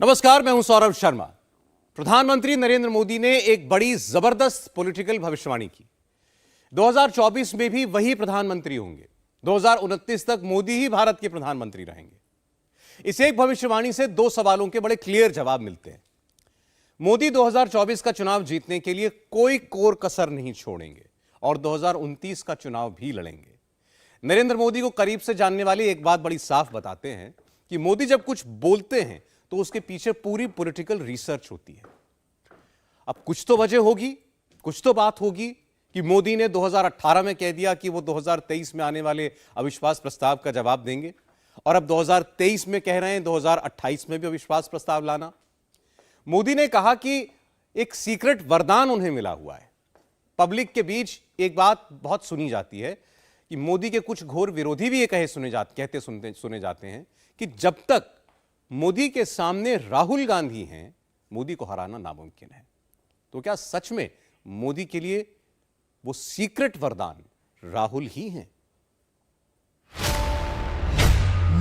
नमस्कार, मैं हूं सौरभ शर्मा। प्रधानमंत्री नरेंद्र मोदी ने एक बड़ी जबरदस्त पॉलिटिकल भविष्यवाणी की। 2024 में भी वही प्रधानमंत्री होंगे। 2029 तक मोदी ही भारत के प्रधानमंत्री रहेंगे। इस एक भविष्यवाणी से दो सवालों के बड़े क्लियर जवाब मिलते हैं। मोदी 2024 का चुनाव जीतने के लिए कोई कोर कसर नहीं छोड़ेंगे और 2029 का चुनाव भी लड़ेंगे। नरेंद्र मोदी को करीब से जानने वाले एक बात बड़ी साफ बताते हैं कि मोदी जब कुछ बोलते हैं तो उसके पीछे पूरी पॉलिटिकल रिसर्च होती है। अब कुछ तो वजह होगी, कुछ तो बात होगी कि मोदी ने 2018 में कह दिया कि वो 2023 में आने वाले अविश्वास प्रस्ताव का जवाब देंगे और अब 2023 में कह रहे हैं 2028 में भी अविश्वास प्रस्ताव लाना। मोदी ने कहा कि एक सीक्रेट वरदान उन्हें मिला हुआ है। पब्लिक के बीच एक बात बहुत सुनी जाती है कि मोदी के कुछ घोर विरोधी भी ये सुने जाते हैं कि जब तक मोदी के सामने राहुल गांधी हैं, मोदी को हराना नामुमकिन है। तो क्या सच में मोदी के लिए वो सीक्रेट वरदान राहुल ही हैं?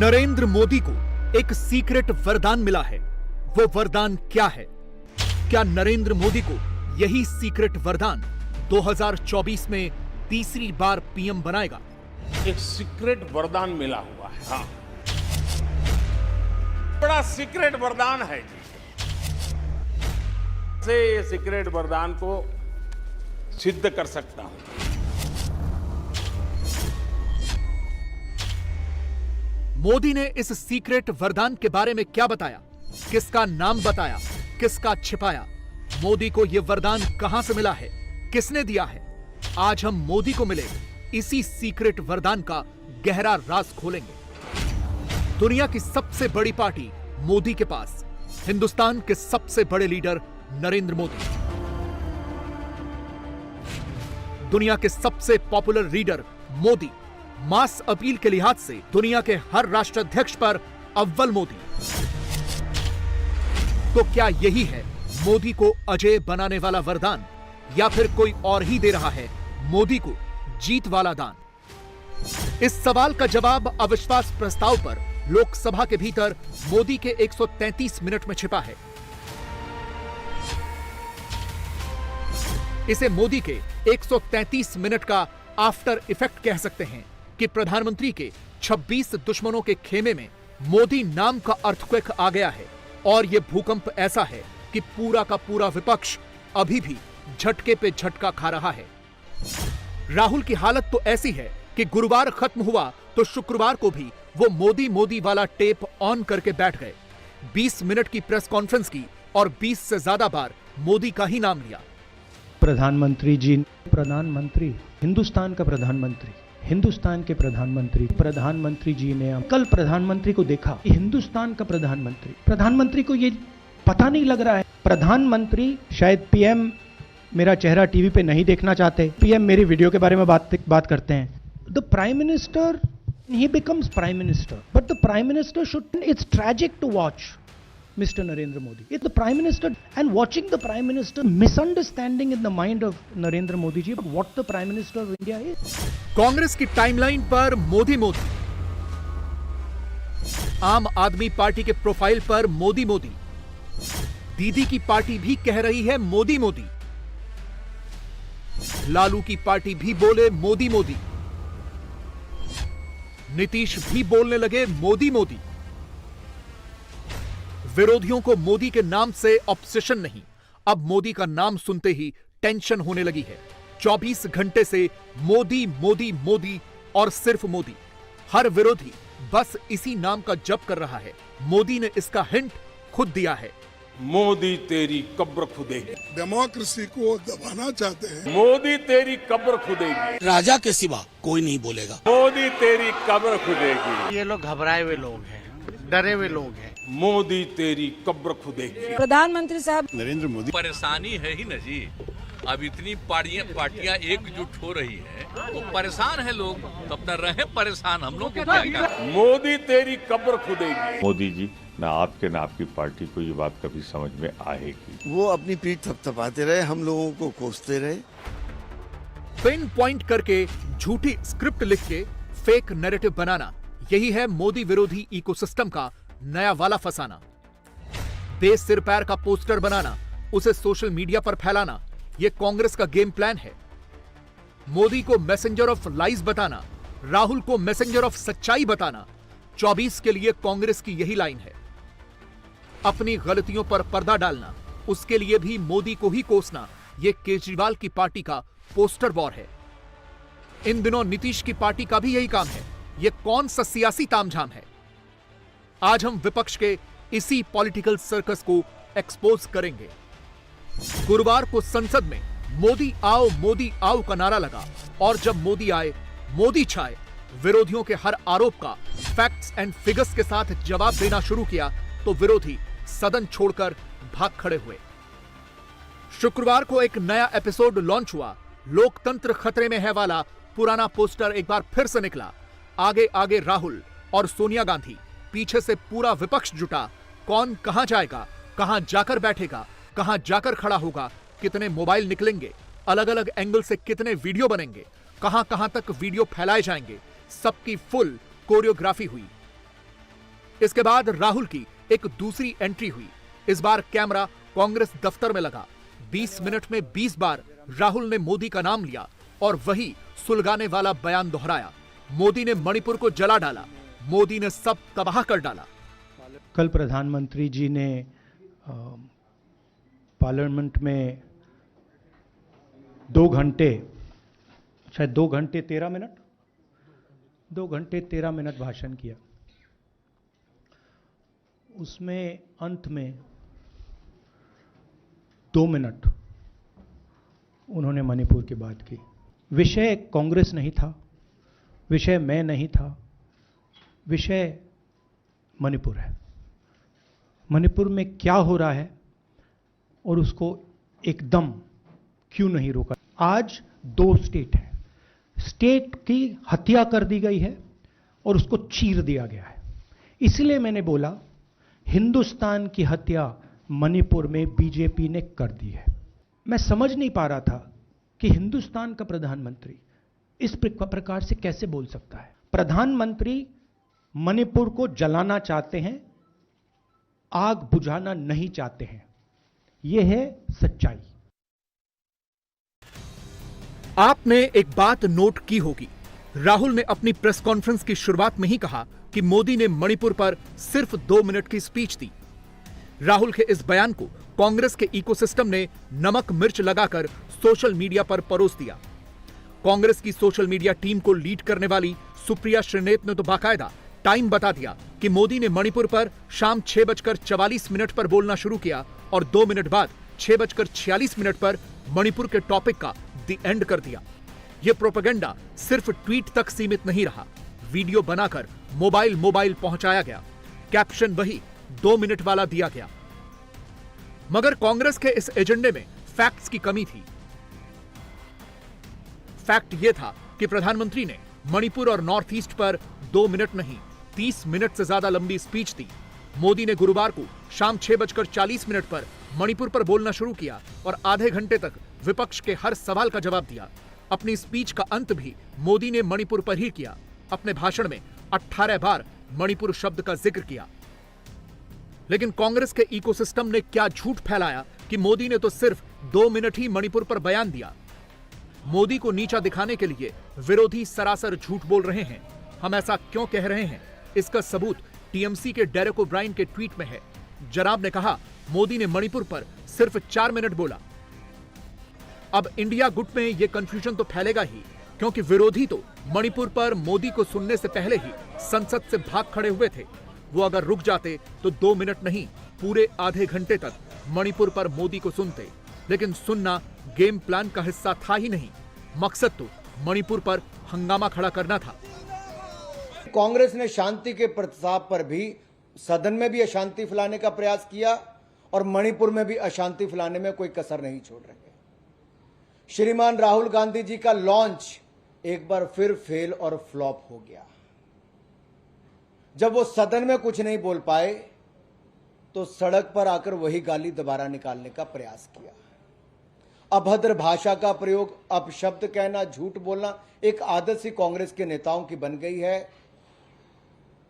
नरेंद्र मोदी को एक सीक्रेट वरदान मिला है। वो वरदान क्या है? क्या नरेंद्र मोदी को यही सीक्रेट वरदान 2024 में तीसरी बार पीएम बनाएगा? एक सीक्रेट वरदान मिला हुआ है। हाँ, बड़ा सीक्रेट वरदान है जी। से ये सीक्रेट वरदान को सिद्ध कर सकता हूं। मोदी ने इस सीक्रेट वरदान के बारे में क्या बताया? किसका नाम बताया? किसका छिपाया? मोदी को यह वरदान कहां से मिला है? किसने दिया है? आज हम मोदी को मिले इसी सीक्रेट वरदान का गहरा राज खोलेंगे। दुनिया की सबसे बड़ी पार्टी मोदी के पास, हिंदुस्तान के सबसे बड़े लीडर नरेंद्र मोदी, दुनिया के सबसे popular leader Modi, mass appeal के लिहाज से दुनिया के हर राष्ट्राध्यक्ष पर अव्वल मोदी। तो क्या यही है मोदी को अजय बनाने वाला वरदान, या फिर कोई और ही दे रहा है मोदी को जीत वाला दान? इस सवाल का जवाब अविश्वास प्रस्ताव पर लोकसभा के भीतर मोदी के 133 मिनट में छिपा है। इसे मोदी के 133 मिनट का आफ्टर इफेक्ट कह सकते हैं कि प्रधानमंत्री के 26 दुश्मनों के खेमे में मोदी नाम का अर्थक्वेक आ गया है और यह भूकंप ऐसा है कि पूरा का पूरा विपक्ष अभी भी झटके पे झटका खा रहा है। राहुल की हालत तो ऐसी है कि गुरुवार खत्म हुआ तो शुक्रवार को भी वो मोदी वाला टेप ऑन करके बैठ गए। 20 मिनट की प्रेस कॉन्फ्रेंस की और 20 से ज्यादा बार मोदी का ही नाम लिया। प्रधानमंत्री जी, प्रधानमंत्री, हिंदुस्तान का प्रधानमंत्री, हिंदुस्तान के प्रधानमंत्री जी ने कल प्रधानमंत्री को देखा। हिंदुस्तान का प्रधानमंत्री को ये पता नहीं लग रहा है। प्रधानमंत्री, शायद पीएम मेरा चेहरा टीवी पे नहीं देखना चाहते, पीएम मेरी वीडियो के बारे में बात करते हैं। The prime minister, he becomes prime minister, but the prime minister should, it's tragic to watch Mr. Narendra Modi. It's the prime minister, and watching the prime minister, misunderstanding in the mind of Narendra Modi ji what the prime minister of India is. Congress की timeline पर मोदी, आम आदमी party के profile पर मोदी, दीदी की party भी कह रही है मोदी, लालू की पार्टी भी बोले मोदी, नीतीश भी बोलने लगे मोदी। विरोधियों को मोदी के नाम से ऑब्सेशन नहीं, अब मोदी का नाम सुनते ही टेंशन होने लगी है। 24 घंटे से मोदी और सिर्फ मोदी। हर विरोधी बस इसी नाम का जप कर रहा है। मोदी ने इसका हिंट खुद दिया है। मोदी तेरी कब्र खुदेगी। डेमोक्रेसी को दबाना चाहते हैं। मोदी तेरी कब्र खुदेगी। राजा के सिवा कोई नहीं बोलेगा। मोदी तेरी कब्र खुदेगी। ये लोग घबराए हुए लोग हैं, डरे हुए लोग हैं। मोदी तेरी कब्र खुदेगी। प्रधानमंत्री साहब, नरेंद्र मोदी, परेशानी है ही न जी। अब इतनी पार्टियां एकजुट हो रही है तो परेशान है लोग, तो अपना रहे परेशान, हम लोग क्या। मोदी तेरी कब्र खुदेगी। मोदी जी, ना आपके ना आपकी पार्टी को ये बात कभी समझ में आएगी। वो अपनी पीठ थपथपाते रहे, हम लोगों को कोसते रहे। पिन पॉइंट करके झूठी स्क्रिप्ट लिख के फेक नैरेटिव बनाना, यही है मोदी विरोधी इकोसिस्टम का नया वाला फसाना। बेसिर पैर का पोस्टर बनाना, उसे सोशल मीडिया पर फैलाना, यह कांग्रेस का गेम प्लान है। मोदी को मैसेंजर ऑफ लाइज बताना, राहुल को मैसेंजर ऑफ सच्चाई बताना, 24 के लिए कांग्रेस की यही लाइन है। अपनी गलतियों पर पर्दा डालना, उसके लिए भी मोदी को ही कोसना, यह केजरीवाल की पार्टी का पोस्टर वॉर है। इन दिनों नीतीश की पार्टी का भी यही काम है। यह कौन सा सियासी तामझाम है? आज हम विपक्ष के इसी पॉलिटिकल सर्कस को एक्सपोज करेंगे। गुरुवार को संसद में मोदी आओ का नारा लगा और जब मोदी आए, मोदी छाए, विरोधियों के हर आरोप का फैक्ट्स एंड फिगर्स के साथ जवाब देना शुरू किया तो विरोधी सदन छोड़कर भाग खड़े हुए। शुक्रवार को एक नया एपिसोड लॉन्च हुआ। लोकतंत्र खतरे में है वाला पुराना पोस्टर एक बार फिर से निकला। आगे आगे राहुल और सोनिया गांधी, पीछे से पूरा विपक्ष जुटा। कौन कहां जाएगा, कहां जाकर बैठेगा, कहां जाकर खड़ा होगा, कितने मोबाइल निकलेंगे, अलग अलग एंगल से कितने वीडियो बनेंगे, कहां कहां तक वीडियो फैलाए जाएंगे, सबकी फुल कोरियोग्राफी हुई। इसके बाद राहुल की एक दूसरी एंट्री हुई। इस बार कैमरा कांग्रेस दफ्तर में लगा। 20 मिनट में 20 बार राहुल ने मोदी का नाम लिया और वही सुलगाने वाला बयान दोहराया। मोदी ने मणिपुर को जला डाला, मोदी ने सब तबाह कर डाला। कल प्रधानमंत्री जी ने पार्लियामेंट में 2 घंटे, शायद 2 घंटे 13 मिनट, 2 घंटे 13 मिनट भाषण किया। उसमें अंत में 2 मिनट उन्होंने मणिपुर की बात की। विषय कांग्रेस नहीं था, विषय मैं नहीं था, विषय मणिपुर है। मणिपुर में क्या हो रहा है और उसको एकदम क्यों नहीं रोका। आज 2 स्टेट है, स्टेट की हत्या कर दी गई है और उसको चीर दिया गया है। इसलिए मैंने बोला हिंदुस्तान की हत्या मणिपुर में बीजेपी ने कर दी है। मैं समझ नहीं पा रहा था कि हिंदुस्तान का प्रधानमंत्री इस प्रकार से कैसे बोल सकता है। प्रधानमंत्री मणिपुर को जलाना चाहते हैं, आग बुझाना नहीं चाहते हैं। यह है सच्चाई। आपने एक बात नोट की होगी, राहुल ने अपनी प्रेस कॉन्फ्रेंस की शुरुआत में ही कहा कि मोदी ने मणिपुर पर सिर्फ 2 मिनट की स्पीच दी। राहुल के इस बयान को कांग्रेस के इकोसिस्टम ने नमक मिर्च लगाकर सोशल मीडिया पर परोस दिया। कांग्रेस की सोशल मीडिया टीम को लीड करने वाली सुप्रिया श्रीनेत ने तो बाकायदा टाइम बता दिया कि मोदी ने मणिपुर पर शाम 6:44 पर बोलना शुरू किया और 2 मिनट बाद 6:46 पर मणिपुर के टॉपिक का द एंड कर दिया। यह प्रोपेगेंडा सिर्फ ट्वीट तक सीमित नहीं रहा, वीडियो बनाकर मोबाइल पहुंचाया गया। कैप्शन वही 2 मिनट वाला दिया गया। मगर कांग्रेस के इस एजेंडे में फैक्ट्स की कमी थी। फैक्ट यह था कि प्रधानमंत्री ने मणिपुर और नॉर्थ ईस्ट पर 2 मिनट नहीं 30 मिनट से ज्यादा लंबी स्पीच दी। मोदी ने गुरुवार को शाम 6:40 पर मणिपुर पर बोलना शुरू किया और आधे घंटे तक विपक्ष के हर सवाल का जवाब दिया। अपनी स्पीच का अंत भी मोदी ने मणिपुर पर ही किया। अपने भाषण में 18 बार मणिपुर शब्द का जिक्र किया। लेकिन कांग्रेस के इकोसिस्टम ने क्या झूठ फैलाया कि मोदी ने तो सिर्फ 2 मिनट ही मणिपुर पर बयान दिया। मोदी को नीचा दिखाने के लिए विरोधी सरासर झूठ बोल रहे हैं। हम ऐसा क्यों कह रहे हैं, इसका सबूत टीएमसी के डेरेक ओब्रायन के ट्वीट में है। जनाब ने कहा मोदी ने मणिपुर पर सिर्फ 4 मिनट बोला। अब इंडिया गुट में यह कंफ्यूजन तो फैलेगा ही, क्योंकि विरोधी तो मणिपुर पर मोदी को सुनने से पहले ही संसद से भाग खड़े हुए थे। वो अगर रुक जाते तो 2 मिनट नहीं पूरे आधे घंटे तक मणिपुर पर मोदी को सुनते। लेकिन सुनना गेम प्लान का हिस्सा था ही नहीं, मकसद तो मणिपुर पर हंगामा खड़ा करना था। कांग्रेस ने शांति के प्रस्ताव पर भी सदन में भी अशांति फैलाने का प्रयास किया और मणिपुर में भी अशांति फैलाने में कोई कसर नहीं छोड़ रहे। श्रीमान राहुल गांधी जी का लॉन्च एक बार फिर फेल और फ्लॉप हो गया। जब वो सदन में कुछ नहीं बोल पाए तो सड़क पर आकर वही गाली दोबारा निकालने का प्रयास किया। अभद्र भाषा का प्रयोग, अपशब्द कहना, झूठ बोलना एक आदत सी कांग्रेस के नेताओं की बन गई है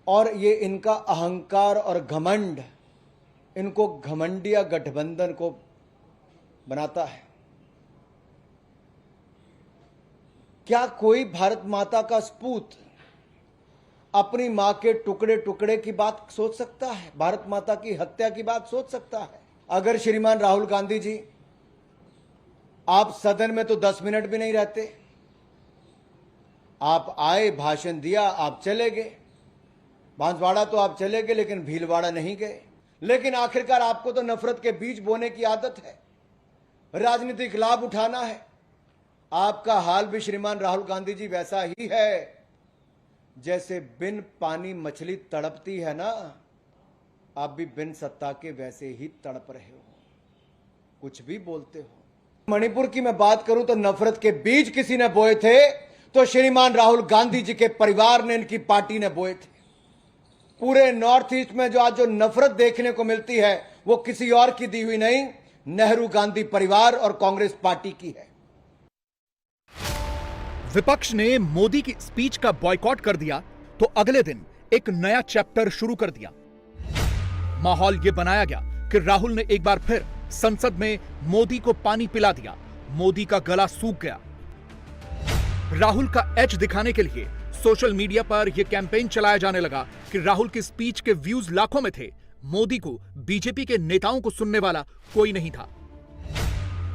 और ये इनका अहंकार और घमंड इनको घमंडिया गठबंधन को बनाता है। क्या कोई भारत माता का सपूत अपनी मां के टुकड़े टुकड़े की बात सोच सकता है? भारत माता की हत्या की बात सोच सकता है? अगर श्रीमान राहुल गांधी जी आप सदन में तो 10 मिनट भी नहीं रहते, आप आए, भाषण दिया, आप चले गए। बांसवाड़ा तो आप चले गए लेकिन भीलवाड़ा नहीं गए। लेकिन आखिरकार आपको तो नफरत के बीज बोने की आदत है, राजनीतिक लाभ उठाना है। आपका हाल भी श्रीमान राहुल गांधी जी वैसा ही है जैसे बिन पानी मछली तड़पती है ना, आप भी बिन सत्ता के वैसे ही तड़प रहे हो, कुछ भी बोलते हो। मणिपुर की मैं बात करूं तो नफरत के बीज किसी ने बोए थे तो श्रीमान राहुल गांधी जी के परिवार ने, इनकी पार्टी ने बोए थे। पूरे नॉर्थ ईस्ट में जो आज जो नफरत देखने को मिलती है वो किसी और की दी हुई नहीं, नेहरू गांधी परिवार और कांग्रेस पार्टी की है। विपक्ष ने मोदी की स्पीच का बॉयकॉट कर दिया तो अगले दिन एक नया चैप्टर शुरू कर दिया। माहौल यह बनाया गया कि राहुल ने एक बार फिर संसद में मोदी को पानी पिला दिया। मोदी का गला सूख गया। राहुल का एच दिखाने के लिए सोशल मीडिया पर यह कैंपेन चलाया जाने लगा कि राहुल की स्पीच के व्यूज लाखों में थे, मोदी को, बीजेपी के नेताओं को सुनने वाला कोई नहीं था।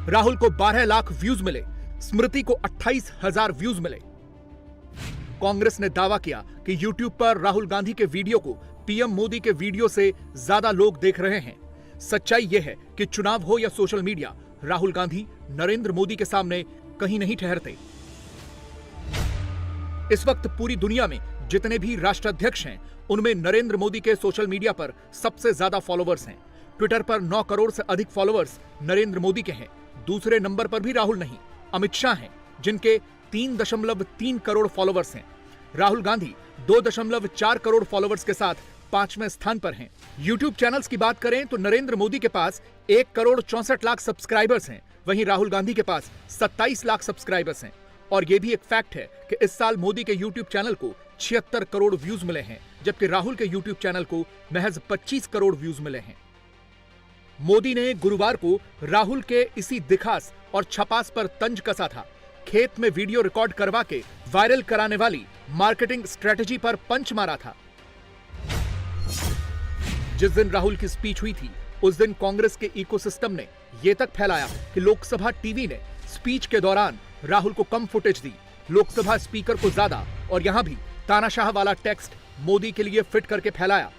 राहुल को 12 लाख व्यूज मिले, स्मृति को 28,000 व्यूज मिले। कांग्रेस ने दावा किया कि यूट्यूब पर राहुल गांधी के वीडियो को पीएम मोदी के वीडियो से ज्यादा लोग देख रहे हैं। सच्चाई यह है कि चुनाव हो या सोशल मीडिया, राहुल गांधी नरेंद्र मोदी के सामने कहीं नहीं ठहरते। इस वक्त पूरी दुनिया में जितने भी राष्ट्राध्यक्ष हैं उनमें नरेंद्र मोदी के सोशल मीडिया पर सबसे ज्यादा फॉलोवर्स हैं। ट्विटर पर 9 करोड़ से अधिक फॉलोवर्स नरेंद्र मोदी के हैं। दूसरे नंबर पर भी राहुल नहीं, अमित शाह हैं, जिनके 3.3 करोड़ फॉलोवर्स हैं। राहुल गांधी 2.4 करोड़ फॉलोवर्स के साथ 5वें स्थान पर हैं। यूट्यूब चैनल्स की बात करें तो नरेंद्र मोदी के पास 1 करोड़ 64 लाख सब्सक्राइबर्स हैं, वहीं राहुल गांधी के पास 27 लाख सब्सक्राइबर्स हैं। और यह भी एक फैक्ट है कि इस साल मोदी के यूट्यूब चैनल को 76 करोड़ व्यूज मिले हैं, जबकि राहुल के यूट्यूब चैनल को महज 25 करोड़ व्यूज मिले हैं। मोदी ने गुरुवार को राहुल के इसी दिखास और छपास पर तंज कसा था। खेत में वीडियो रिकॉर्ड करवा के वायरल कराने वाली मार्केटिंग स्ट्रेटजी पर पंच मारा था। जिस दिन राहुल की स्पीच हुई थी उस दिन कांग्रेस के इकोसिस्टम ने यह तक फैलाया कि लोकसभा टीवी ने स्पीच के दौरान राहुल को कम फुटेज दी, लोकसभा स्पीकर को ज्यादा, और यहां भी तानाशाह वाला टेक्स्ट मोदी के लिए फिट करके फैलाया।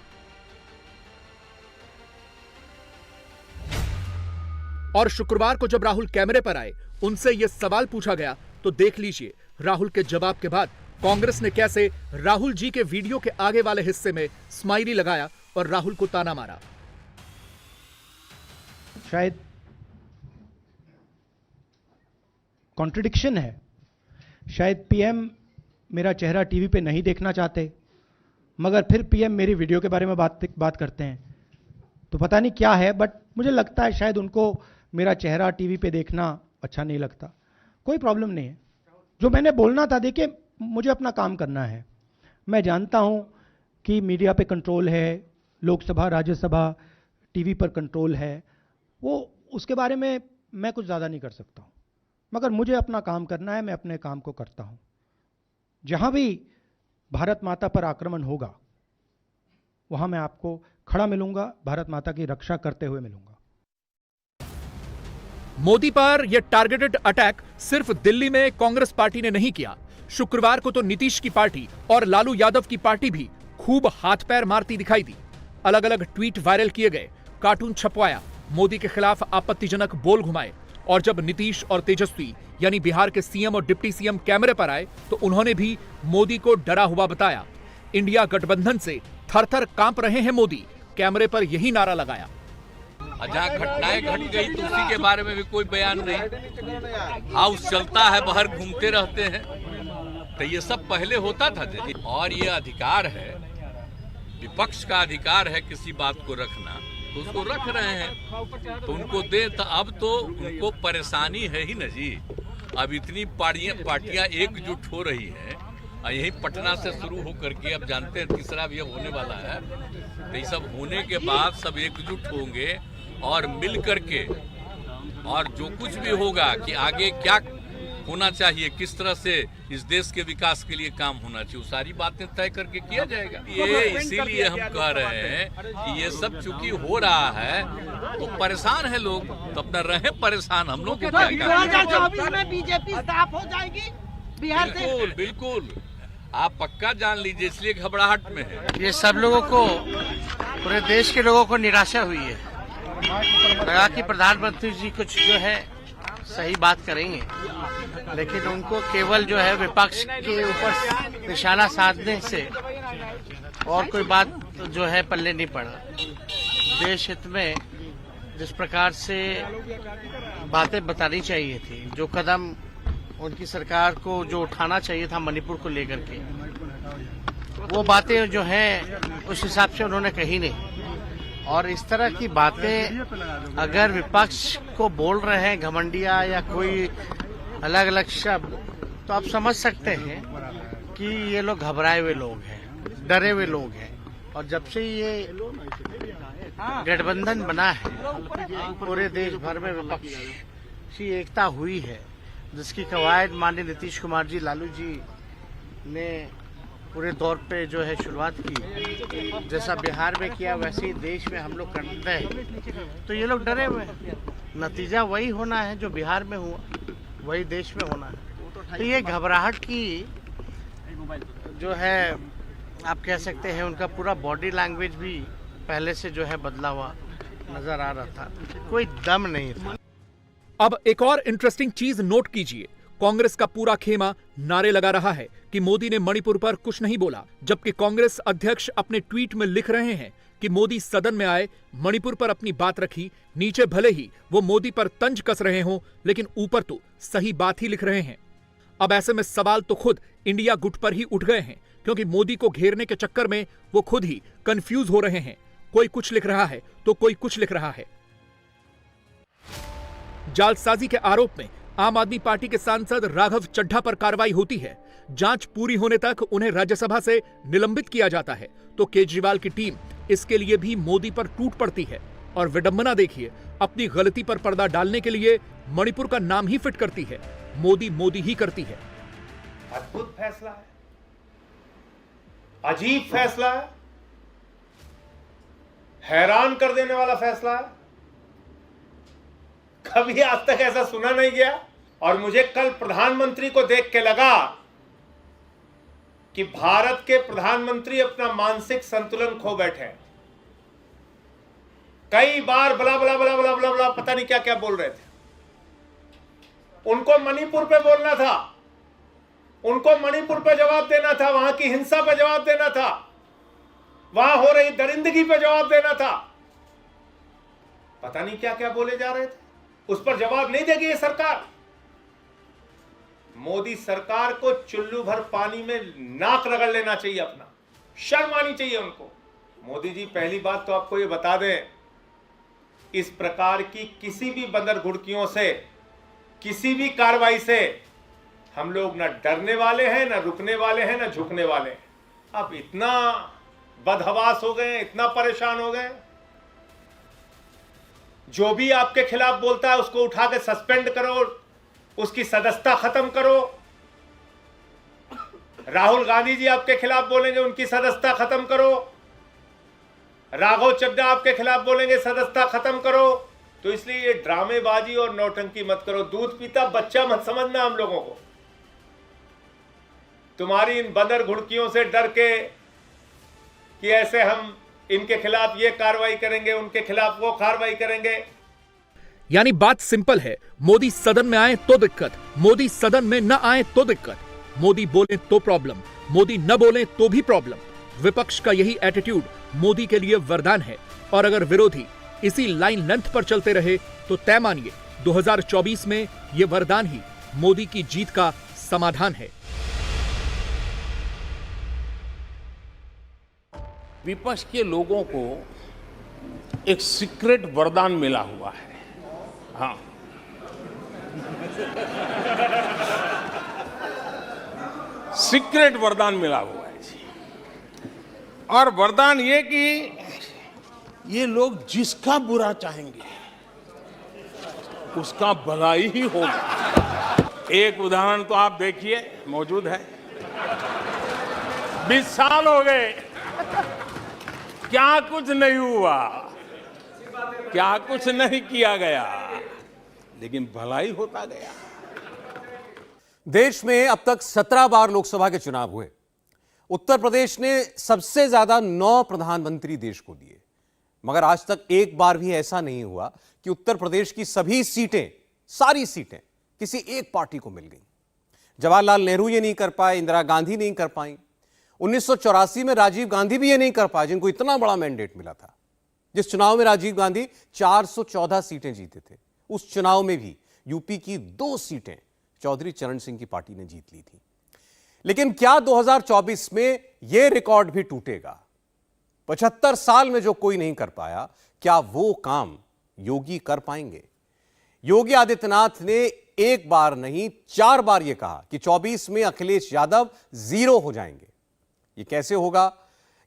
और शुक्रवार को जब राहुल कैमरे पर आए, उनसे यह सवाल पूछा गया तो देख लीजिए राहुल के जवाब के बाद कांग्रेस ने कैसे राहुल जी के वीडियो के आगे वाले हिस्से में स्माइली लगाया और राहुल को ताना मारा। शायद कॉन्ट्रडिक्शन है, शायद पीएम मेरा चेहरा टीवी पे नहीं देखना चाहते, मगर फिर पीएम मेरी वीडियो के बारे में बात करते हैं, तो पता नहीं क्या है, बट मुझे लगता है शायद उनको मेरा चेहरा टीवी पे देखना अच्छा नहीं लगता। कोई प्रॉब्लम नहीं है, जो मैंने बोलना था, देखिए मुझे अपना काम करना है। मैं जानता हूं कि मीडिया पे कंट्रोल है, लोकसभा राज्यसभा टीवी पर कंट्रोल है, वो उसके बारे में मैं कुछ ज़्यादा नहीं कर सकता हूं, मगर मुझे अपना काम करना है, मैं अपने काम को करता हूं। जहां भी भारत माता पर आक्रमण होगा वहां मैं आपको खड़ा मिलूंगा, भारत माता की रक्षा करते हुए मिलूंगा। मोदी पर यह टारगेटेड अटैक सिर्फ दिल्ली में कांग्रेस पार्टी ने नहीं किया। शुक्रवार को तो नीतीश की पार्टी और लालू यादव की पार्टी भी खूब हाथ पैर मारती दिखाई दी। अलग अलग ट्वीट वायरल किए गए, कार्टून छपवाया, मोदी के खिलाफ आपत्तिजनक बोल घुमाए, और जब नीतीश और तेजस्वी यानी बिहार के सीएम और डिप्टी सीएम कैमरे पर आए तो उन्होंने भी मोदी को डरा हुआ बताया। इंडिया गठबंधन से थर-थर कांप रहे हैं मोदी, कैमरे पर यही नारा लगाया। जहाँ घटनाएं घट गई तो उसी के बारे में भी कोई बयान नहीं। हाउस चलता है, बाहर घूमते रहते हैं, तो ये सब पहले होता था। और ये अधिकार है, विपक्ष का अधिकार है किसी बात को रखना, तो उसको रख रहे हैं, तो उनको दे। तो अब तो उनको परेशानी है ही न जी। अब इतनी पार्टियां एकजुट हो रही है और यही पटना से शुरू होकर के अब जानते हैं तीसरा भी अब होने वाला है। तो ये सब होने के बाद सब एकजुट होंगे और मिल करके और जो कुछ भी होगा कि आगे क्या होना चाहिए, किस तरह से इस देश के विकास के लिए काम होना चाहिए, वो सारी बातें तय करके किया जाएगा। ये इसीलिए हम कह रहे हैं कि ये सब चूंकि हो रहा है तो परेशान है लोग, तो अपना रहे परेशान, हम लोग 2024 में बीजेपी साफ हो जाएगी बिहार से। बिल्कुल बिल्कुल, आप पक्का जान लीजिए, इसलिए घबराहट में है। ये सब लोगों को, पूरे देश के लोगों को निराशा हुई है। लगा कि प्रधानमंत्री जी कुछ जो है सही बात करेंगे, लेकिन उनको केवल जो है विपक्ष के ऊपर निशाना साधने से और कोई बात जो है पल्ले नहीं पड़ रहा। देश हित में जिस प्रकार से बातें बतानी चाहिए थी, जो कदम उनकी सरकार को जो उठाना चाहिए था मणिपुर को लेकर के, वो बातें जो हैं उस हिसाब से उन्होंने कही नहीं। और इस तरह की बातें अगर विपक्ष को बोल रहे हैं घमंडिया या कोई अलग अलग शब्द, तो आप समझ सकते हैं कि ये लोग घबराए हुए लोग हैं, डरे हुए लोग हैं। और जब से ये गठबंधन बना है, पूरे देश भर में विपक्ष की एकता हुई है, जिसकी कवायद माननीय नीतीश कुमार जी, लालू जी ने पूरे दौर पे जो है शुरुआत की। जैसा बिहार में किया वैसे ही देश में हम लोग करते हैं, तो ये लोग डरे हुए हैं। नतीजा वही होना है जो बिहार में हुआ, वही देश में होना है। तो ये घबराहट की जो है आप कह सकते हैं, उनका पूरा बॉडी लैंग्वेज भी पहले से जो है बदला हुआ नजर आ रहा था, कोई दम नहीं था। अब एक और इंटरेस्टिंग चीज नोट कीजिए, कांग्रेस का पूरा खेमा नारे लगा रहा है कि मोदी ने मणिपुर पर कुछ नहीं बोला, जबकि कांग्रेस अध्यक्ष अपने ट्वीट में लिख रहे हैं कि मोदी सदन में आए, मणिपुर पर अपनी बात रखी, नीचे भले ही वो मोदी पर तंज कस रहे हों, लेकिन ऊपर तो सही बात ही लिख रहे हैं। अब ऐसे में सवाल तो खुद इंडिया गुट पर ही उठ गए हैं, क्योंकि मोदी को घेरने के चक्कर में वो खुद ही कंफ्यूज हो रहे हैं। कोई कुछ लिख रहा है तो कोई कुछ लिख रहा है। जालसाजी के आरोप में आम आदमी पार्टी के सांसद राघव चड्ढा पर कार्रवाई होती है। जांच पूरी होने तक उन्हें राज्यसभा से निलंबित किया जाता है, तो केजरीवाल की टीम इसके लिए भी मोदी पर टूट पड़ती है। और विडंबना देखिए, अपनी गलती पर पर्दा डालने के लिए मणिपुर का नाम ही फिट करती है, मोदी मोदी ही करती है। अद्भुत फैसला है, अजीब फैसला है, हैरान कर देने वाला फैसला है। कभी आज तक ऐसा सुना नहीं गया। और मुझे कल प्रधानमंत्री को देख के लगा कि भारत के प्रधानमंत्री अपना मानसिक संतुलन खो बैठे हैं। कई बार बला बला बला बला बला बला पता नहीं क्या क्या बोल रहे थे। उनको मणिपुर पे बोलना था, उनको मणिपुर पे जवाब देना था, वहां की हिंसा पे जवाब देना था, वहां हो रही दरिंदगी पे जवाब देना था। पता नहीं क्या क्या बोले जा रहे थे, उस पर जवाब नहीं देगी ये सरकार। मोदी सरकार को चुल्लू भर पानी में नाक रगड़ लेना चाहिए, अपना शर्म आनी चाहिए उनको। मोदी जी, पहली बात तो आपको ये बता दें, इस प्रकार की किसी भी बंदर घुड़कियों से, किसी भी कार्रवाई से हम लोग ना डरने वाले हैं, ना रुकने वाले हैं, ना झुकने वाले हैं। अब इतना बदहवास हो गए, इतना परेशान हो गए। जो भी आपके खिलाफ बोलता है उसको उठा के सस्पेंड करो, उसकी सदस्यता खत्म करो। राहुल गांधी जी आपके खिलाफ बोलेंगे, उनकी सदस्यता खत्म करो। राघव चड्ढा आपके खिलाफ बोलेंगे, सदस्यता खत्म करो। तो इसलिए ये ड्रामेबाजी और नौटंकी मत करो। दूध पीता बच्चा मत समझना हम लोगों को। तुम्हारी इन बंदर घुड़कियों से डर के कि ऐसे हम इनके खिलाफ ये कार्रवाई करेंगे, उनके खिलाफ वो कार्रवाई करेंगे। यानी बात सिंपल है, मोदी सदन में आए तो दिक्कत, मोदी सदन में न आए तो दिक्कत, मोदी बोले तो प्रॉब्लम, मोदी न बोले तो भी प्रॉब्लम। विपक्ष का यही एटीट्यूड मोदी के लिए वरदान है। और अगर विरोधी इसी लाइन लेंथ पर चलते रहे तो तय मानिए 2024 में ये वरदान ही मोदी की जीत का समाधान है। विपक्ष के लोगों को एक सीक्रेट वरदान मिला हुआ है। हाँ, सीक्रेट वरदान मिला हुआ है जी। और वरदान ये कि ये लोग जिसका बुरा चाहेंगे उसका भला ही होगा। एक उदाहरण तो आप देखिए, मौजूद है। 20 साल हो गए, क्या कुछ नहीं हुआ, क्या कुछ नहीं किया गया, लेकिन भलाई होता गया। देश में अब तक 17 बार लोकसभा के चुनाव हुए। उत्तर प्रदेश ने सबसे ज्यादा 9 प्रधानमंत्री देश को दिए, मगर आज तक एक बार भी ऐसा नहीं हुआ कि उत्तर प्रदेश की सभी सीटें, सारी सीटें किसी एक पार्टी को मिल गई। जवाहरलाल नेहरू ये नहीं कर पाए, इंदिरा गांधी नहीं कर पाई, 1984 में राजीव गांधी भी ये नहीं कर पाए, जिनको इतना बड़ा मैंडेट मिला था। जिस चुनाव में राजीव गांधी 414 सीटें जीते थे, उस चुनाव में भी यूपी की 2 सीटें चौधरी चरण सिंह की पार्टी ने जीत ली थी। लेकिन क्या 2024 में यह रिकॉर्ड भी टूटेगा? 75 साल में जो कोई नहीं कर पाया, क्या वो काम योगी कर पाएंगे? योगी आदित्यनाथ ने एक बार नहीं 4 बार यह कहा कि 24 में अखिलेश यादव 0 हो जाएंगे। यह कैसे होगा?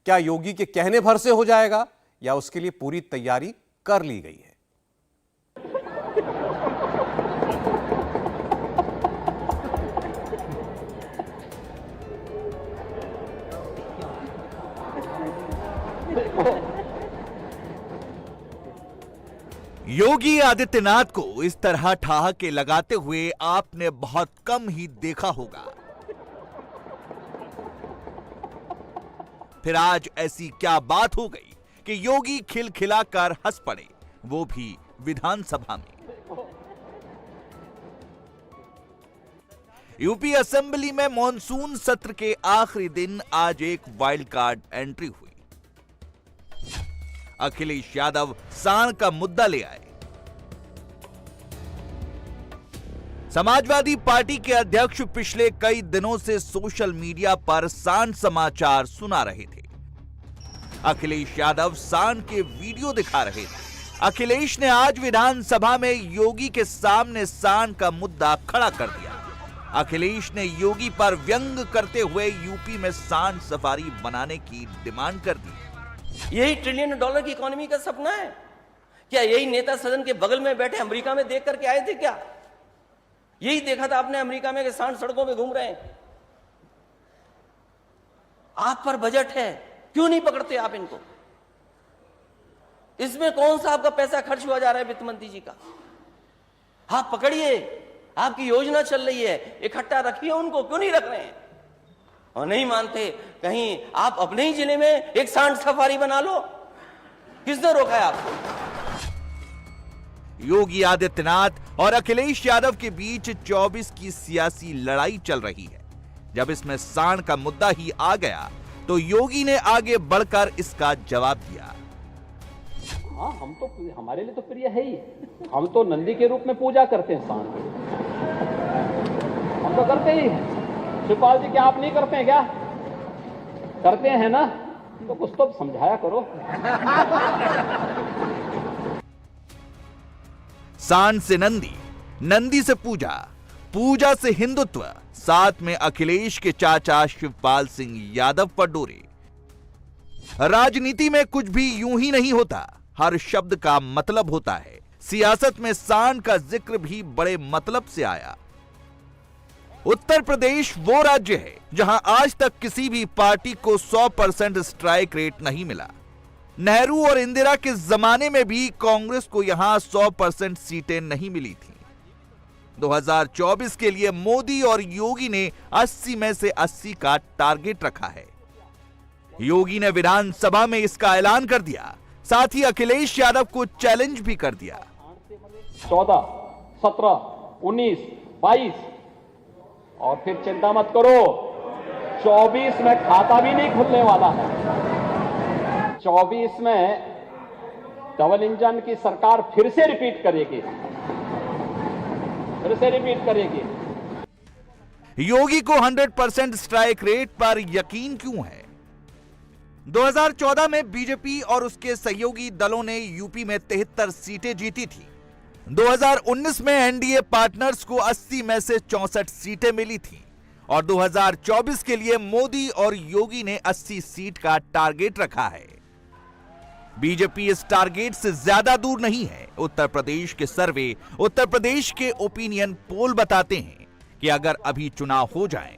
क्या योगी के कहने भर से हो जाएगा या उसके लिए पूरी तैयारी कर ली गई है? योगी आदित्यनाथ को इस तरह ठहाके लगाते हुए आपने बहुत कम ही देखा होगा। फिर आज ऐसी क्या बात हो गई कि योगी खिलखिलाकर हंस पड़े, वो भी विधानसभा में। यूपी असेंबली में मॉनसून सत्र के आखिरी दिन आज एक वाइल्ड कार्ड एंट्री हुई। अखिलेश यादव सांड का मुद्दा ले आए। समाजवादी पार्टी के अध्यक्ष पिछले कई दिनों से सोशल मीडिया पर सांड समाचार सुना रहे थे। अखिलेश यादव सांड के वीडियो दिखा रहे थे। अखिलेश ने आज विधानसभा में योगी के सामने सांड का मुद्दा खड़ा कर दिया। अखिलेश ने योगी पर व्यंग करते हुए यूपी में सांड सफारी बनाने की डिमांड कर दी। यही $1 ट्रिलियन की इकोनॉमी का सपना है क्या? यही नेता सदन के बगल में बैठे अमेरिका में देख करके आए थे क्या? यही देखा था आपने अमेरिका में कि सांड सड़कों में घूम रहे हैं। आप पर बजट है, क्यों नहीं पकड़ते आप इनको? इसमें कौन सा आपका पैसा खर्च हुआ जा रहा है वित्त मंत्री जी का? आप पकड़िए, आपकी योजना चल रही है, इकट्ठा रखिए उनको, क्यों नहीं रख रहे हैं? और नहीं मानते, कहीं आप अपने ही जिले में एक सांड सफारी बना लो। किसने रोका है आपको? योगी आदित्यनाथ और अखिलेश यादव के बीच 24 की सियासी लड़ाई चल रही है। जब इसमें सांड का मुद्दा ही आ गया तो योगी ने आगे बढ़कर इसका जवाब दिया। हाँ, हम तो, हमारे लिए तो प्रिय है ही। हम तो नंदी के रूप में पूजा करते हैं सांड की, हम तो करते ही हैं। शिवपाल जी, क्या आप नहीं करते हैं? क्या करते हैं ना? तो कुछ तो समझाया करो। सांड से नंदी, नंदी से पूजा, पूजा से हिंदुत्व, साथ में अखिलेश के चाचा शिवपाल सिंह यादव पर डोरे। राजनीति में कुछ भी यूं ही नहीं होता, हर शब्द का मतलब होता है। सियासत में सांड का जिक्र भी बड़े मतलब से आया। उत्तर प्रदेश वो राज्य है जहां आज तक किसी भी पार्टी को 100% स्ट्राइक रेट नहीं मिला। नेहरू और इंदिरा के जमाने में भी कांग्रेस को यहां 100% सीटें नहीं मिली थी। 2024 के लिए मोदी और योगी ने 80 में से 80 का टारगेट रखा है। योगी ने विधानसभा में इसका ऐलान कर दिया, साथ ही अखिलेश यादव को चैलेंज भी कर दिया। 14, 17, 19, 22 और फिर चिंता मत करो, 24 में खाता भी नहीं खुलने वाला है। 24 में डबल इंजन की सरकार फिर से रिपीट करेगी, फिर से रिपीट करेगी। योगी को 100% स्ट्राइक रेट पर यकीन क्यों है? 2014 में बीजेपी और उसके सहयोगी दलों ने यूपी में 73 सीटें जीती थी। 2019 में एनडीए पार्टनर्स को 80 में से 64 सीटें मिली थी और 2024 के लिए मोदी और योगी ने 80 सीट का टारगेट रखा है। बीजेपी इस टारगेट से ज्यादा दूर नहीं है। उत्तर प्रदेश के सर्वे, उत्तर प्रदेश के ओपिनियन पोल बताते हैं कि अगर अभी चुनाव हो जाए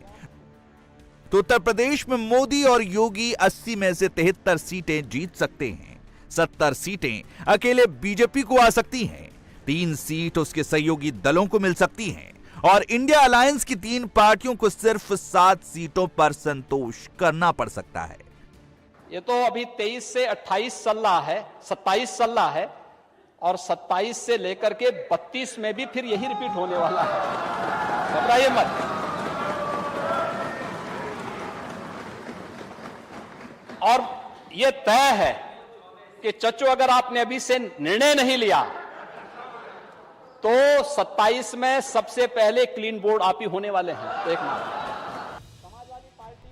तो उत्तर प्रदेश में मोदी और योगी 80 में से 73 सीटें जीत सकते हैं। 70 सीटें अकेले बीजेपी को आ सकती हैं, 3 सीट उसके सहयोगी दलों को मिल सकती हैं और इंडिया अलायंस की 3 पार्टियों को सिर्फ 7 सीटों पर संतोष करना पड़ सकता है। ये तो अभी 23 से 28 चल रहा है, 27 चल रहा है और 27 से लेकर के 32 में भी फिर यही रिपीट होने वाला है। घबराइए मत। और ये तय है कि चच्चू अगर आपने अभी से निर्णय नहीं लिया तो 27 में सबसे पहले क्लीन बोर्ड आप ही होने वाले हैं। देखना।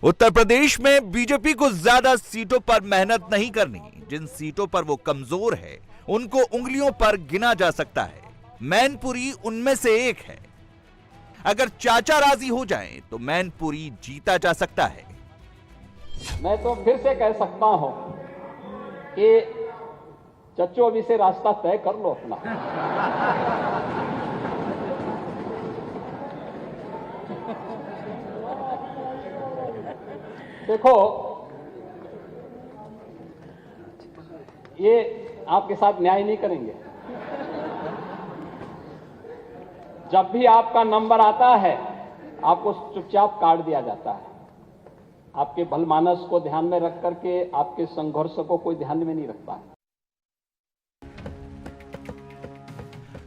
उत्तर प्रदेश में बीजेपी को ज्यादा सीटों पर मेहनत नहीं करनी। जिन सीटों पर वो कमजोर है उनको उंगलियों पर गिना जा सकता है। मैनपुरी उनमें से एक है। अगर चाचा राजी हो जाएं तो मैनपुरी जीता जा सकता है। मैं तो फिर से कह सकता हूं कि चच्चू अभी से रास्ता तय कर लो अपना। देखो, ये आपके साथ न्याय नहीं करेंगे। जब भी आपका नंबर आता है आपको चुपचाप काट दिया जाता है। आपके भलमानस को ध्यान में रख करके आपके संघर्ष को कोई ध्यान में नहीं रखता है।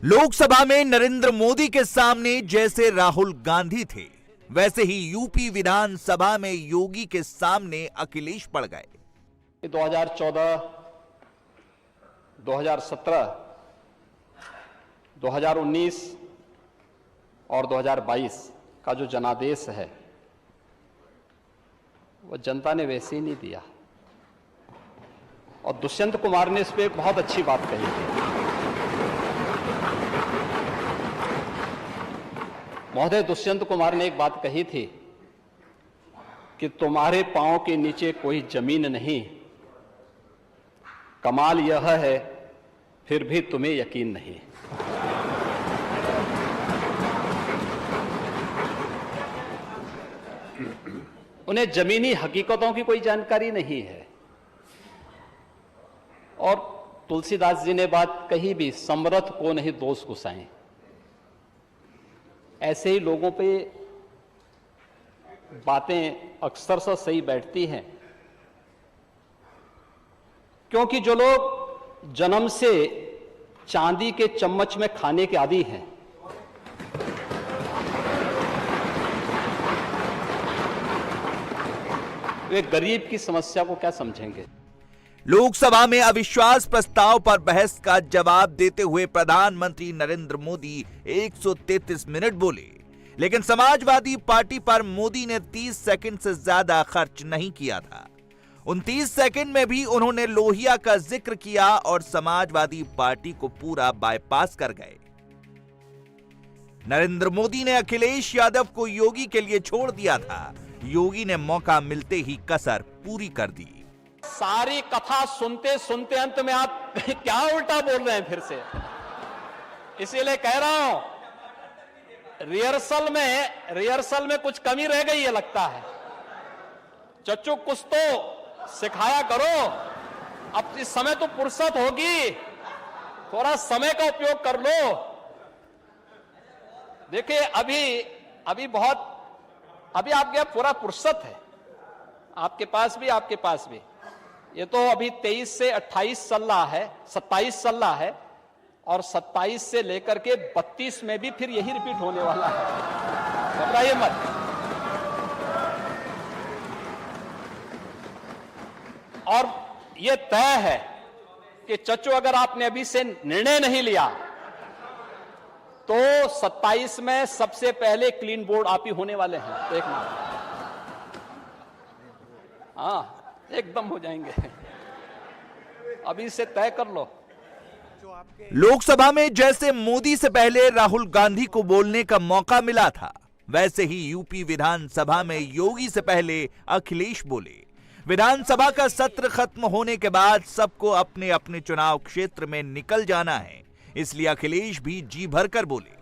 लोकसभा में नरेंद्र मोदी के सामने जैसे राहुल गांधी थे, वैसे ही यूपी विधानसभा में योगी के सामने अखिलेश पड़ गए। 2014, 2017, 2019 और 2022 का जो जनादेश है वो जनता ने वैसे ही नहीं दिया। और दुष्यंत कुमार ने इस पे एक बहुत अच्छी बात कही थी। महोदय, दुष्यंत कुमार ने एक बात कही थी कि तुम्हारे पांव के नीचे कोई जमीन नहीं, कमाल यह है फिर भी तुम्हें यकीन नहीं। उन्हें जमीनी हकीकतों की कोई जानकारी नहीं है। और तुलसीदास जी ने बात कही भी, समरथ को नहीं दोष गुसाएं। ऐसे ही लोगों पे बातें अक्सर से सही बैठती हैं, क्योंकि जो लोग जन्म से चांदी के चम्मच में खाने के आदी हैं, वे गरीब की समस्या को क्या समझेंगे। लोकसभा में अविश्वास प्रस्ताव पर बहस का जवाब देते हुए प्रधानमंत्री नरेंद्र मोदी 133 मिनट बोले, लेकिन समाजवादी पार्टी पर मोदी ने 30 सेकंड से ज्यादा खर्च नहीं किया था। 29 सेकंड में भी उन्होंने लोहिया का जिक्र किया और समाजवादी पार्टी को पूरा बाईपास कर गए। नरेंद्र मोदी ने अखिलेश यादव को योगी के लिए छोड़ दिया था। योगी ने मौका मिलते ही कसर पूरी कर दी। सारी कथा सुनते सुनते अंत में आप क्या उल्टा बोल रहे हैं फिर से। इसीलिए कह रहा हूं, रिहर्सल में कुछ कमी रह गई है लगता है। चच्चू कुछ तो सिखाया करो। अब इस समय तो फुर्सत होगी, थोड़ा समय का उपयोग कर लो। देखिए अभी आपके पूरा फुर्सत है, आपके पास भी। ये तो अभी 23 से 28 चल रहा है, 27 चल रहा है और 27 से लेकर के 32 में भी फिर यही रिपीट होने वाला है। घबराइए मत। और ये तय है कि चच्चू अगर आपने अभी से निर्णय नहीं लिया तो 27 में सबसे पहले क्लीन बोर्ड आप ही होने वाले हैं। देखना। हाँ, एकदम हो जाएंगे। अभी से तय कर लो। लोकसभा में जैसे मोदी से पहले राहुल गांधी को बोलने का मौका मिला था, वैसे ही यूपी विधानसभा में योगी से पहले अखिलेश बोले। विधानसभा का सत्र खत्म होने के बाद सबको अपने अपने चुनाव क्षेत्र में निकल जाना है, इसलिए अखिलेश भी जी भरकर बोले।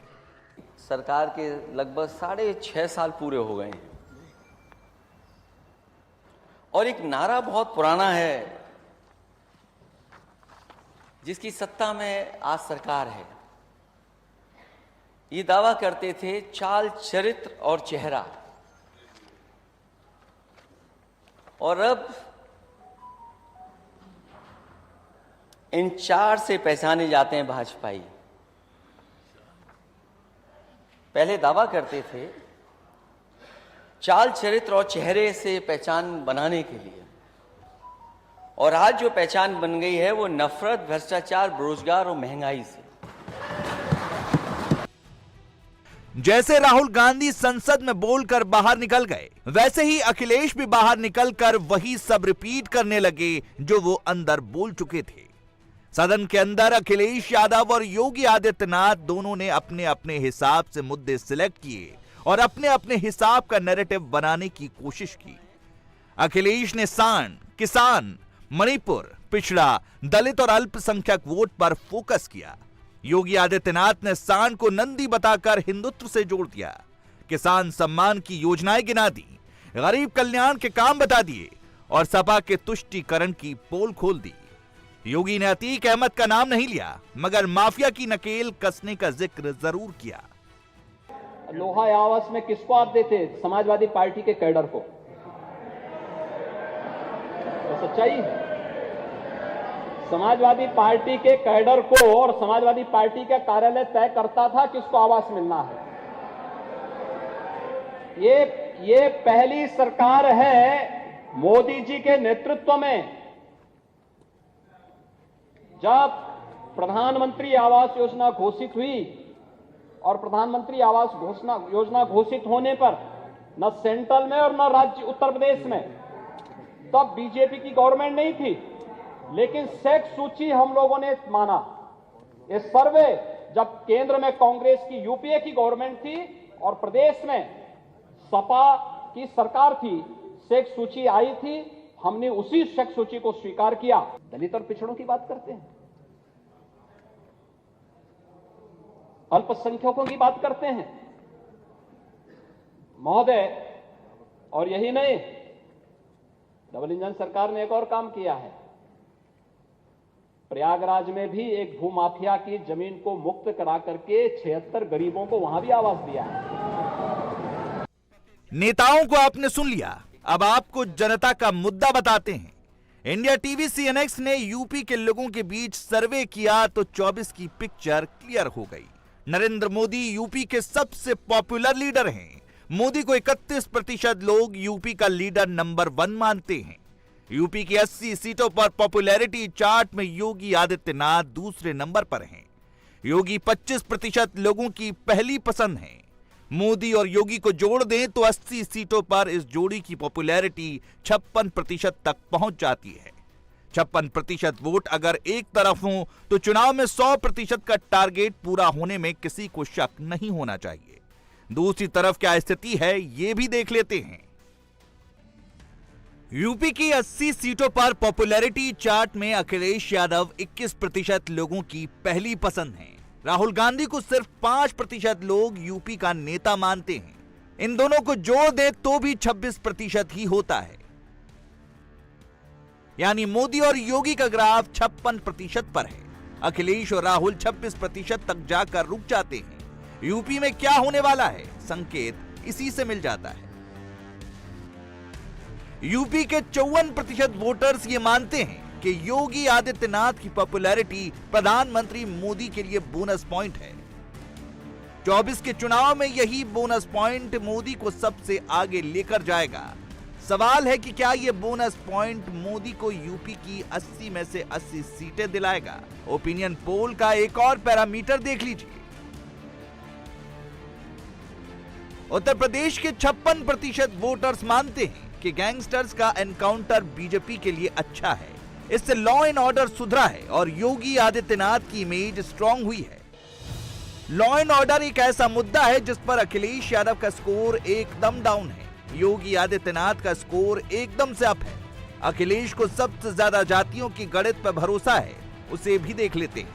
सरकार के लगभग 6.5 साल पूरे हो गए हैं और एक नारा बहुत पुराना है जिसकी सत्ता में आज सरकार है। ये दावा करते थे चाल, चरित्र और चेहरा, और अब इन 4 से पहचाने जाते हैं भाजपाई। पहले दावा करते थे चाल, चरित्र और चेहरे से पहचान बनाने के लिए, और आज जो पहचान बन गई है वो नफरत, भ्रष्टाचार, बेरोजगार और महंगाई से। जैसे राहुल गांधी संसद में बोलकर बाहर निकल गए, वैसे ही अखिलेश भी बाहर निकलकर वही सब रिपीट करने लगे जो वो अंदर बोल चुके थे। सदन के अंदर अखिलेश यादव और योगी आदित्यनाथ दोनों ने अपने अपने हिसाब से मुद्दे सिलेक्ट किए और अपने अपने हिसाब का नैरेटिव बनाने की कोशिश की। अखिलेश ने सांड, किसान, मणिपुर, पिछड़ा, दलित और अल्पसंख्यक वोट पर फोकस किया। योगी आदित्यनाथ ने सांड को नंदी बताकर हिंदुत्व से जोड़ दिया। किसान सम्मान की योजनाएं गिना दी, गरीब कल्याण के काम बता दिए और सपा के तुष्टीकरण की पोल खोल दी। योगी ने अतीक अहमद का नाम नहीं लिया, मगर माफिया की नकेल कसने का जिक्र जरूर किया। लोहा आवास में किसको आप देते? समाजवादी पार्टी के कैडर को। तो सच्चाई है, समाजवादी पार्टी के कैडर को और समाजवादी पार्टी का कार्यालय तय करता था किसको आवास मिलना है। ये पहली सरकार है मोदी जी के नेतृत्व में जब प्रधानमंत्री आवास योजना घोषित हुई, और प्रधानमंत्री आवास योजना घोषित होने पर न सेंट्रल में और न राज्य उत्तर प्रदेश में तब बीजेपी की गवर्नमेंट नहीं थी, लेकिन सेक्स सूची हम लोगों ने माना। ये सर्वे जब केंद्र में कांग्रेस की यूपीए की गवर्नमेंट थी और प्रदेश में सपा की सरकार थी, सेक्स सूची आई थी, हमने उसी सेक्स सूची को स्वीकार किया। दलित और पिछड़ों की बात करते हैं, अल्पसंख्यकों की बात करते हैं महोदय, और यही नहीं, डबल इंजन सरकार ने एक और काम किया है। प्रयागराज में भी एक भूमाफिया की जमीन को मुक्त करा करके 76 गरीबों को वहां भी आवास दिया है। नेताओं को आपने सुन लिया, अब आपको जनता का मुद्दा बताते हैं। इंडिया टीवी CNX ने यूपी के लोगों के बीच सर्वे किया तो 24 की पिक्चर क्लियर हो गई। नरेंद्र मोदी यूपी के सबसे पॉपुलर लीडर हैं। मोदी को 31% लोग यूपी का लीडर नंबर 1 मानते हैं। यूपी की 80 सीटों पर पॉपुलैरिटी चार्ट में योगी आदित्यनाथ दूसरे नंबर पर हैं। योगी 25% लोगों की पहली पसंद है। मोदी और योगी को जोड़ दें तो 80 सीटों पर इस जोड़ी की पॉपुलैरिटी 56% तक पहुंच जाती है। 56% वोट अगर एक तरफ हो तो चुनाव में 100% का टारगेट पूरा होने में किसी को शक नहीं होना चाहिए। दूसरी तरफ क्या स्थिति है ये भी देख लेते हैं। यूपी की 80 सीटों पर पॉपुलैरिटी चार्ट में अखिलेश यादव 21% लोगों की पहली पसंद हैं। राहुल गांधी को सिर्फ 5% लोग यूपी का नेता मानते हैं। इन दोनों को जोड़ दे तो भी 26% ही होता है, यानी मोदी और योगी का ग्राफ 56% पर है। अखिलेश और राहुल 26% तक जाकर रुक जाते हैं। यूपी में क्या होने वाला है, संकेत इसी से मिल जाता है। यूपी के 54% वोटर्स ये मानते हैं कि योगी आदित्यनाथ की पॉपुलैरिटी प्रधानमंत्री मोदी के लिए बोनस पॉइंट है। 24 के चुनाव में यही बोनस पॉइंट मोदी को सबसे आगे लेकर जाएगा। सवाल है कि क्या यह बोनस पॉइंट मोदी को यूपी की 80 में से 80 सीटें दिलाएगा। ओपिनियन पोल का एक और पैरामीटर देख लीजिए। उत्तर प्रदेश के 56% वोटर्स मानते हैं कि गैंगस्टर्स का एनकाउंटर बीजेपी के लिए अच्छा है। इससे लॉ एंड ऑर्डर सुधरा है और योगी आदित्यनाथ की इमेज स्ट्रांग हुई है। लॉ एंड ऑर्डर एक ऐसा मुद्दा है जिस पर अखिलेश यादव का स्कोर एकदम डाउन है, योगी आदित्यनाथ का स्कोर एकदम से अप है। अखिलेश को सबसे ज्यादा जातियों की गणित पर भरोसा है, उसे भी देख लेते हैं।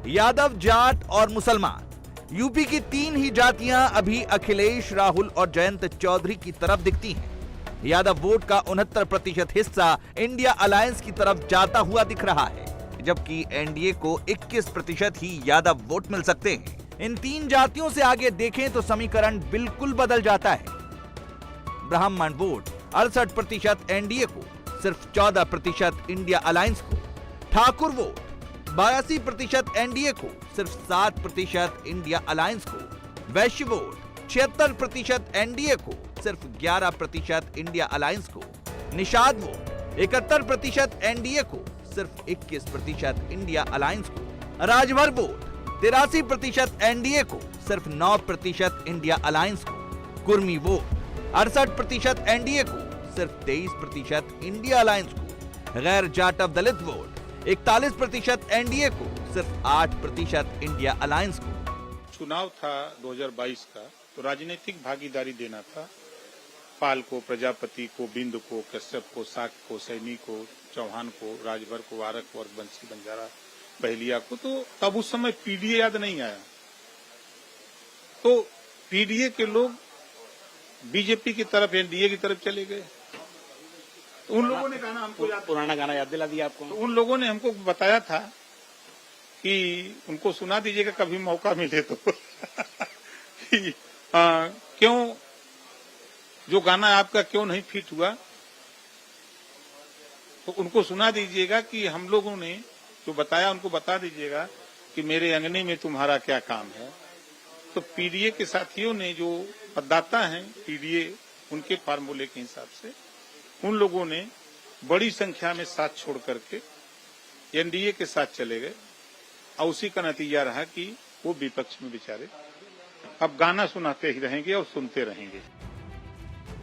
यादव, जाट और मुसलमान, यूपी की 3 ही जातियां अभी अखिलेश, राहुल और जयंत चौधरी की तरफ दिखती हैं। यादव वोट का 69% हिस्सा इंडिया अलायंस की तरफ जाता हुआ दिख रहा है, जबकि एनडीए को 21% ही यादव वोट मिल सकते हैं। इन 3 जातियों से आगे देखें तो समीकरण बिल्कुल बदल जाता है। ब्राह्मण वोट 68% एनडीए को, सिर्फ 14% इंडिया अलायंस को। ठाकुर वोट 82% एनडीए को, सिर्फ 7% इंडिया अलायंस को। वैश्य वोट 76% एनडीए को, सिर्फ 11% इंडिया अलायंस को। निषाद वोट 71% एनडीए को, सिर्फ 21% इंडिया अलायंस को। राजभर वोट 83% एनडीए को, सिर्फ 9% इंडिया अलायंस को। कुर्मी वोट 68% एनडीए को, सिर्फ 23% इंडिया अलायंस को। गैर जाटव दलित वोट 41% एनडीए को, सिर्फ 8% इंडिया अलायंस को। चुनाव था 2022 का, तो राजनीतिक भागीदारी देना था। पाल को, प्रजापति को, बिंद को, कश्यप को, साक को, सैनी को, चौहान को, राजभर को, वारक को और बंसी बंजारा बहलिया को। तो तब उस समय पीडीए याद नहीं आया, तो पीडीए के लोग बीजेपी की तरफ, एनडीए की तरफ चले गए। उन लोगों ने गाना हमको पुराना गाना याद दिला दिया आपको। तो उन लोगों ने हमको बताया था कि उनको सुना दीजिएगा कभी मौका मिले तो कि, क्यों जो गाना आपका क्यों नहीं फिट हुआ, तो उनको सुना दीजिएगा कि हम लोगों ने जो बताया उनको बता दीजिएगा कि मेरे अंगने में तुम्हारा क्या काम है। तो पीडीए के साथियों ने, जो मतदाता हैं पीडीए, उनके फार्मूले के हिसाब से उन लोगों ने बड़ी संख्या में साथ छोड़ करके एनडीए के साथ चले गए, और उसी का नतीजा रहा कि वो विपक्ष में बेचारे अब गाना सुनाते ही रहेंगे और सुनते रहेंगे।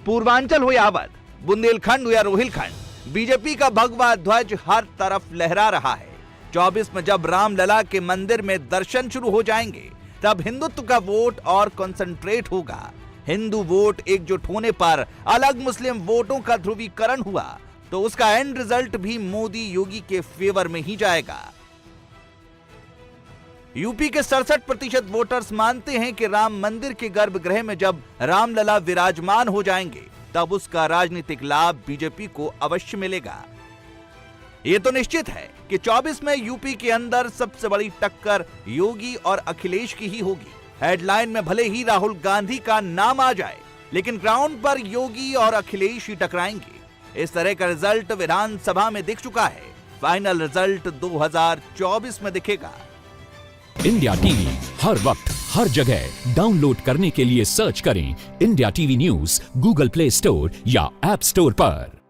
पूर्वांचल हो या अवध, बुंदेलखंड हो या रोहिलखंड, बीजेपी का भगवा ध्वज हर तरफ लहरा रहा है। 24 में जब रामलला के मंदिर में दर्शन शुरू हो जाएंगे, तब हिंदुत्व का वोट और कंसंट्रेट होगा। हिंदू वोट एकजुट होने पर अलग मुस्लिम वोटों का ध्रुवीकरण हुआ, तो उसका एंड रिजल्ट भी मोदी योगी के फेवर में ही जाएगा। यूपी के 67% वोटर्स मानते हैं कि राम मंदिर के गर्भगृह में जब रामलला विराजमान हो जाएंगे, तब उसका राजनीतिक लाभ बीजेपी को अवश्य मिलेगा। ये तो निश्चित है कि 24 में यूपी के अंदर सबसे बड़ी टक्कर योगी और अखिलेश की ही होगी। हेडलाइन में भले ही राहुल गांधी का नाम आ जाए, लेकिन ग्राउंड पर योगी और अखिलेश ही टकराएंगे। इस तरह का रिजल्ट विधानसभा में दिख चुका है, फाइनल रिजल्ट 2024 में दिखेगा। इंडिया टीवी हर वक्त हर जगह डाउनलोड करने के लिए सर्च करें India TV news Google play store या ऐप स्टोर पर।